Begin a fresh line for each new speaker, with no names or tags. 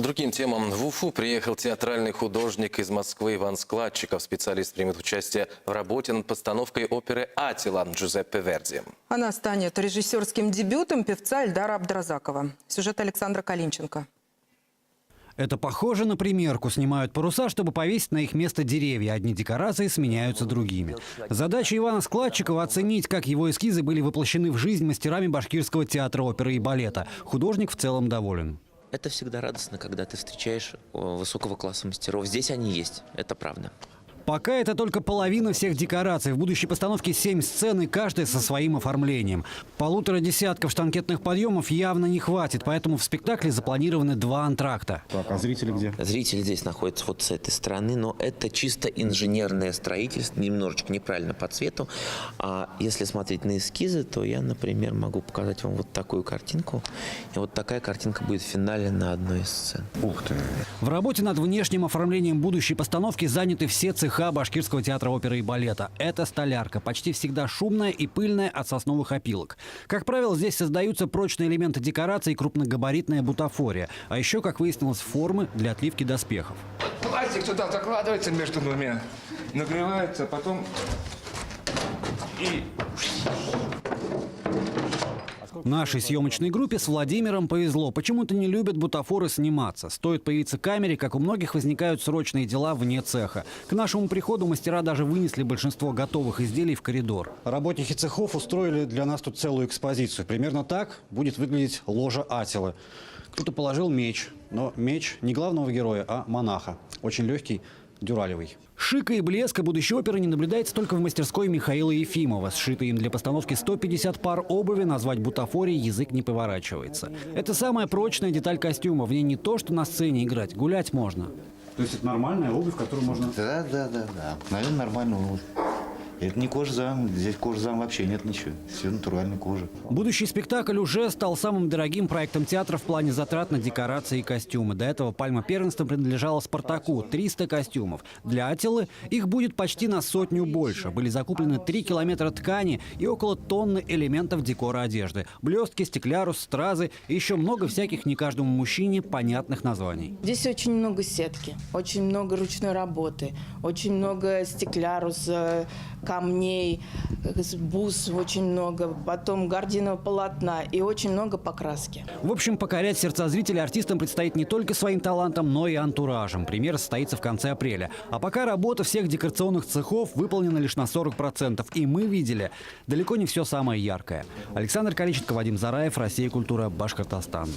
Другим темам. В Уфу приехал театральный художник из Москвы Иван Складчиков. Специалист примет участие в работе над постановкой оперы «Аттила» Джузеппе Верди. Она
станет режиссерским дебютом певца Эльдара Абдразакова. Сюжет Александра Калинченко.
Это похоже на примерку. Снимают паруса, чтобы повесить на их место деревья. Одни декорации сменяются другими. Задача Ивана Складчикова – оценить, как его эскизы были воплощены в жизнь мастерами Башкирского театра оперы и балета. Художник в целом доволен.
Это всегда радостно, когда ты встречаешь высокого класса мастеров. Здесь они есть, это правда.
Пока это только половина всех декораций. В будущей постановке 7 сцен, и каждая со своим оформлением. 1,5 десятка штанкетных подъемов явно не хватит, поэтому в спектакле запланированы 2 антракта.
Так, а зрители где?
Зрители здесь находятся вот с этой стороны, но это чисто инженерное строительство, немножечко неправильно по цвету. А если смотреть на эскизы, то я, например, могу показать вам вот такую картинку. И вот такая картинка будет в финале на одной из сцен.
Ух ты!
В работе над внешним оформлением будущей постановки заняты все цеха Башкирского театра оперы и балета. Это столярка, почти всегда шумная и пыльная от сосновых опилок. Как правило, здесь создаются прочные элементы декорации и крупногабаритная бутафория. А еще, как выяснилось, формы для отливки доспехов.
Пластик туда закладывается между двумя, нагревается, потом и...
Нашей съемочной группе с Владимиром повезло. Почему-то не любят бутафоры сниматься. Стоит появиться камере, как у многих возникают срочные дела вне цеха. К нашему приходу мастера даже вынесли большинство готовых изделий в коридор.
Работники цехов устроили для нас тут целую экспозицию. Примерно так будет выглядеть ложа Аттилы. Кто-то положил меч, но меч не главного героя, а монаха. Очень легкий, дюралевый.
Шика и блеска будущей оперы не наблюдается только в мастерской Михаила Ефимова. Сшитые им для постановки 150 пар обуви назвать бутафорией язык не поворачивается. Это самая прочная деталь костюма. В ней не то, что на сцене играть, гулять можно.
То есть это нормальная обувь, которую можно...
Да. Наверное, нормальная обувь. Это не кожзам, здесь кожзам вообще нет ничего. Все натуральная кожа.
Будущий спектакль уже стал самым дорогим проектом театра в плане затрат на декорации и костюмы. До этого пальма первенства принадлежала «Спартаку» – 300 костюмов. Для «Аттилы» их будет почти на 100 больше. Были закуплены 3 километра ткани и около тонны элементов декора одежды. Блестки, стеклярус, стразы и еще много всяких не каждому мужчине понятных названий.
Здесь очень много сетки, очень много ручной работы, очень много стекляруса, камней, бус очень много, потом гардинового полотна и очень много покраски.
В общем, покорять сердца зрителей артистам предстоит не только своим талантом, но и антуражем. Премьера состоится в конце апреля. А пока работа всех декорационных цехов выполнена лишь на 40%. И мы видели далеко не все самое яркое. Александр Калинченко, Вадим Зараев, Россия, культура, Башкортостан.